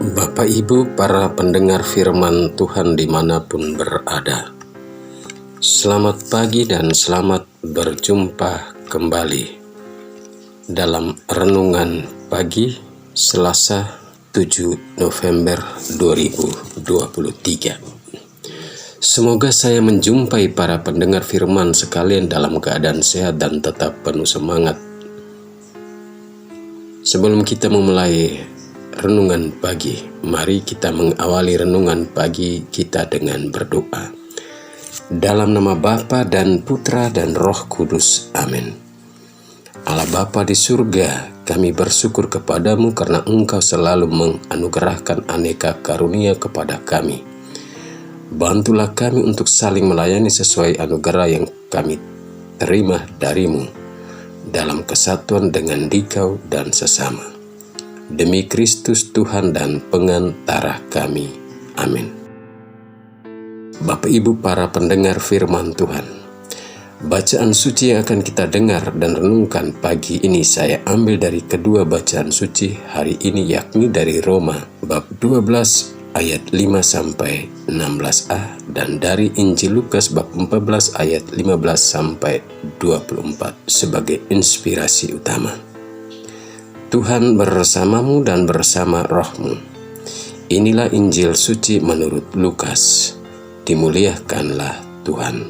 Bapak Ibu para pendengar firman Tuhan dimanapun berada, selamat pagi dan selamat berjumpa kembali dalam Renungan Pagi Selasa 7 November 2023. Semoga saya menjumpai para pendengar firman sekalian dalam keadaan sehat dan tetap penuh semangat. Sebelum kita memulai renungan pagi, mari kita mengawali renungan pagi kita dengan berdoa. Dalam nama Bapa dan Putra dan Roh Kudus, amin. Allah Bapa di surga, kami bersyukur kepadamu karena Engkau selalu menganugerahkan aneka karunia kepada kami. Bantulah kami untuk saling melayani sesuai anugerah yang kami terima darimu dalam kesatuan dengan Dikau dan sesama. Demi Kristus Tuhan dan pengantara kami. Amin. Bapak Ibu para pendengar firman Tuhan, bacaan suci yang akan kita dengar dan renungkan pagi ini saya ambil dari kedua bacaan suci hari ini, yakni dari Roma bab 12 ayat 5-16a dan dari Injil Lukas bab 14 ayat 15-24 sebagai inspirasi utama. Tuhan bersamamu dan bersama rohmu. Inilah Injil suci menurut Lukas. Dimuliakanlah Tuhan.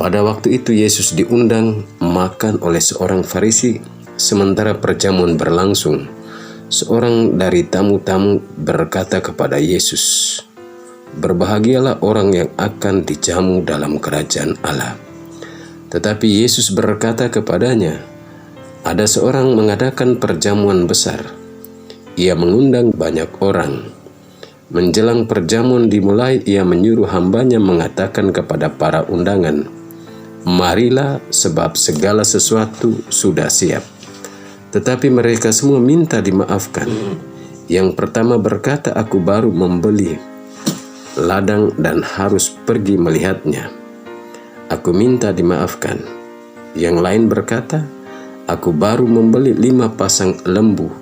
Pada waktu itu Yesus diundang makan oleh seorang Farisi. Sementara perjamuan berlangsung, seorang dari tamu-tamu berkata kepada Yesus, "Berbahagialah orang yang akan dijamu dalam kerajaan Allah." Tetapi Yesus berkata kepadanya, "Ada seorang mengadakan perjamuan besar. Ia mengundang banyak orang. Menjelang perjamuan dimulai, ia menyuruh hambanya mengatakan kepada para undangan, 'Marilah, sebab segala sesuatu sudah siap.' Tetapi mereka semua minta dimaafkan. Yang pertama berkata, 'Aku baru membeli ladang dan harus pergi melihatnya. Aku minta dimaafkan.' Yang lain berkata, 'Aku baru membeli 5 pasang lembu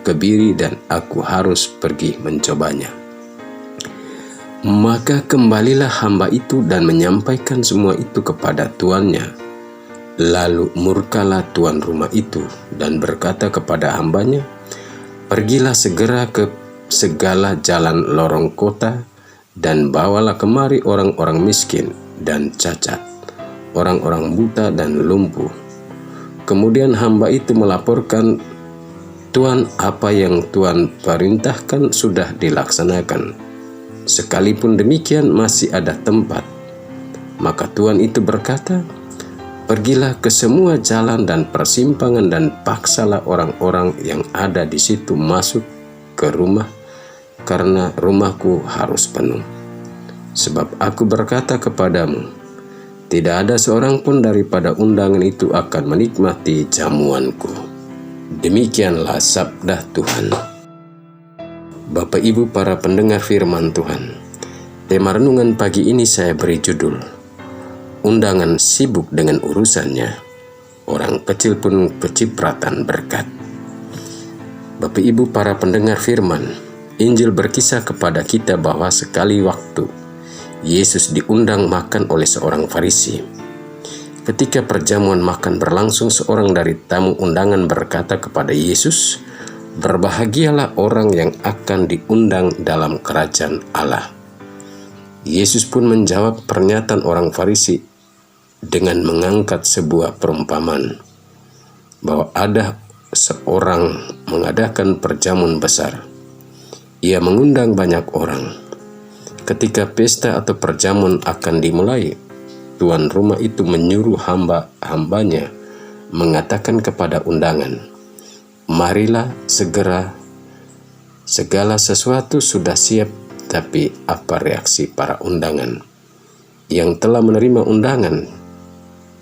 kebiri dan aku harus pergi mencobanya.' Maka kembalilah hamba itu dan menyampaikan semua itu kepada tuannya. Lalu murkalah tuan rumah itu dan berkata kepada hambanya, 'Pergilah segera ke segala jalan lorong kota dan bawalah kemari orang-orang miskin dan cacat, orang-orang buta dan lumpuh.' Kemudian hamba itu melaporkan, 'Tuan, apa yang Tuan perintahkan sudah dilaksanakan. Sekalipun demikian masih ada tempat.' Maka Tuan itu berkata, 'Pergilah ke semua jalan dan persimpangan dan paksalah orang-orang yang ada di situ masuk ke rumah, karena rumahku harus penuh. Sebab aku berkata kepadamu, tidak ada seorang pun daripada undangan itu akan menikmati jamuanku.'" Demikianlah sabda Tuhan. Bapak Ibu para pendengar firman Tuhan, tema renungan pagi ini saya beri judul, "Undangan sibuk dengan urusannya, orang kecil pun kecipratan berkat." Bapak Ibu para pendengar firman, Injil berkisah kepada kita bahwa sekali waktu Yesus diundang makan oleh seorang Farisi. Ketika perjamuan makan berlangsung, seorang dari tamu undangan berkata kepada Yesus, "Berbahagialah orang yang akan diundang dalam kerajaan Allah." Yesus pun menjawab pernyataan orang Farisi dengan mengangkat sebuah perumpamaan bahwa ada seorang mengadakan perjamuan besar. Ia mengundang banyak orang. Ketika pesta atau perjamuan akan dimulai, tuan rumah itu menyuruh hamba-hambanya mengatakan kepada undangan, "Marilah segera, segala sesuatu sudah siap." Tapi apa reaksi para undangan yang telah menerima undangan?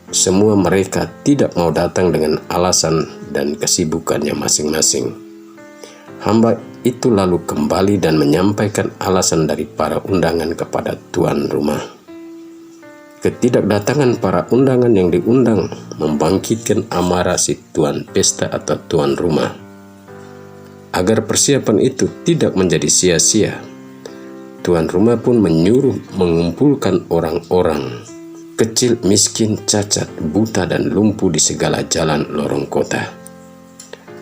Semua mereka tidak mau datang dengan alasan dan kesibukannya masing-masing. Hamba itu lalu kembali dan menyampaikan alasan dari para undangan kepada tuan rumah. Ketidakdatangan para undangan yang diundang membangkitkan amarah si tuan pesta atau tuan rumah. Agar persiapan itu tidak menjadi sia-sia, tuan rumah pun menyuruh mengumpulkan orang-orang kecil, miskin, cacat, buta, dan lumpuh di segala jalan lorong kota.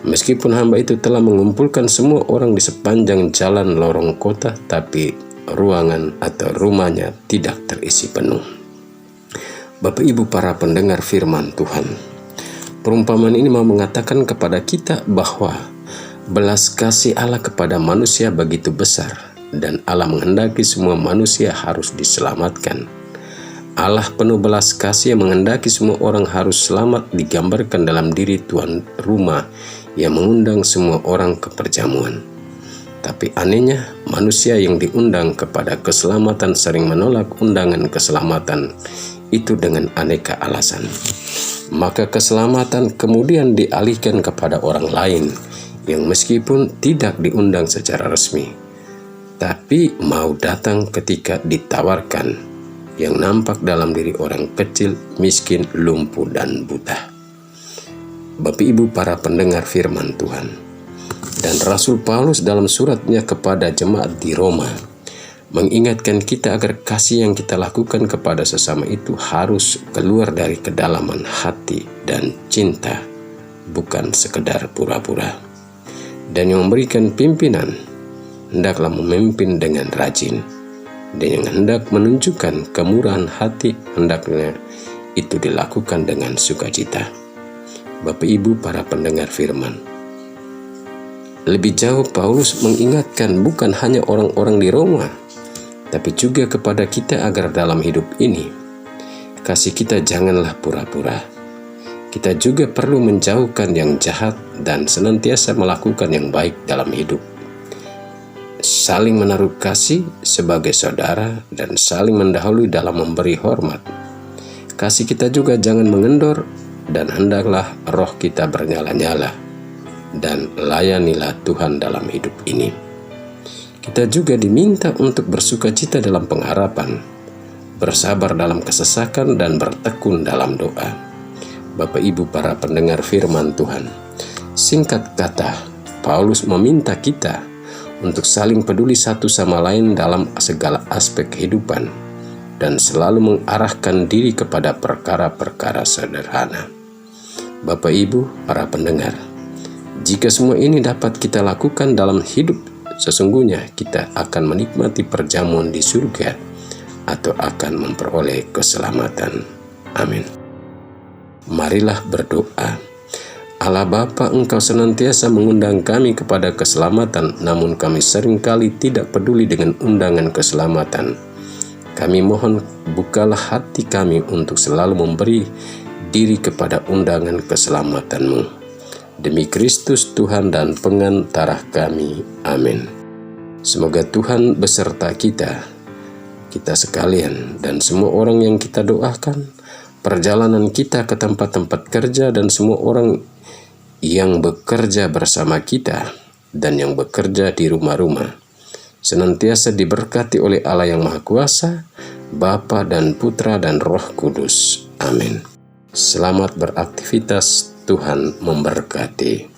Meskipun hamba itu telah mengumpulkan semua orang di sepanjang jalan lorong kota, tapi ruangan atau rumahnya tidak terisi penuh. Bapak Ibu para pendengar firman Tuhan, perumpamaan ini mau mengatakan kepada kita bahwa belas kasih Allah kepada manusia begitu besar, dan Allah menghendaki semua manusia harus diselamatkan. Allah penuh belas kasih yang menghendaki semua orang harus selamat digambarkan dalam diri tuan rumah yang mengundang semua orang ke perjamuan. Tapi anehnya, manusia yang diundang kepada keselamatan sering menolak undangan keselamatan itu dengan aneka alasan. Maka keselamatan kemudian dialihkan kepada orang lain yang meskipun tidak diundang secara resmi, tapi mau datang ketika ditawarkan, yang nampak dalam diri orang kecil, miskin, lumpuh, dan buta. Bapak Ibu para pendengar firman Tuhan, dan Rasul Paulus dalam suratnya kepada jemaat di Roma mengingatkan kita agar kasih yang kita lakukan kepada sesama itu harus keluar dari kedalaman hati dan cinta, bukan sekedar pura-pura. Dan yang memberikan pimpinan hendaklah memimpin dengan rajin, dan yang hendak menunjukkan kemurahan hati hendaknya itu dilakukan dengan sukacita. Bapak Ibu para pendengar firman, lebih jauh Paulus mengingatkan bukan hanya orang-orang di Roma, tapi juga kepada kita agar dalam hidup ini kasih kita janganlah pura-pura. Kita juga perlu menjauhkan yang jahat dan senantiasa melakukan yang baik dalam hidup. Saling menaruh kasih sebagai saudara dan saling mendahului dalam memberi hormat. Kasih kita juga jangan mengendor, dan hendaklah roh kita bernyala-nyala, dan layanilah Tuhan dalam hidup ini. Kita juga diminta untuk bersukacita dalam pengharapan, bersabar dalam kesesakan, dan bertekun dalam doa. Bapak Ibu para pendengar firman Tuhan, singkat kata, Paulus meminta kita untuk saling peduli satu sama lain dalam segala aspek kehidupan dan selalu mengarahkan diri kepada perkara-perkara sederhana. Bapak Ibu para pendengar, jika semua ini dapat kita lakukan dalam hidup, sesungguhnya kita akan menikmati perjamuan di surga atau akan memperoleh keselamatan. Amin. Marilah berdoa. Allah Bapa, Engkau senantiasa mengundang kami kepada keselamatan, namun kami seringkali tidak peduli dengan undangan keselamatan. Kami mohon bukalah hati kami untuk selalu memberi diri kepada undangan keselamatan-Mu. Demi Kristus Tuhan dan pengantara kami. Amin. Semoga Tuhan beserta kita sekalian, dan semua orang yang kita doakan, perjalanan kita ke tempat-tempat kerja, dan semua orang yang bekerja bersama kita dan yang bekerja di rumah-rumah senantiasa diberkati oleh Allah yang Maha Kuasa, Bapa dan Putra dan Roh Kudus. Amin. Selamat beraktivitas, Tuhan memberkati.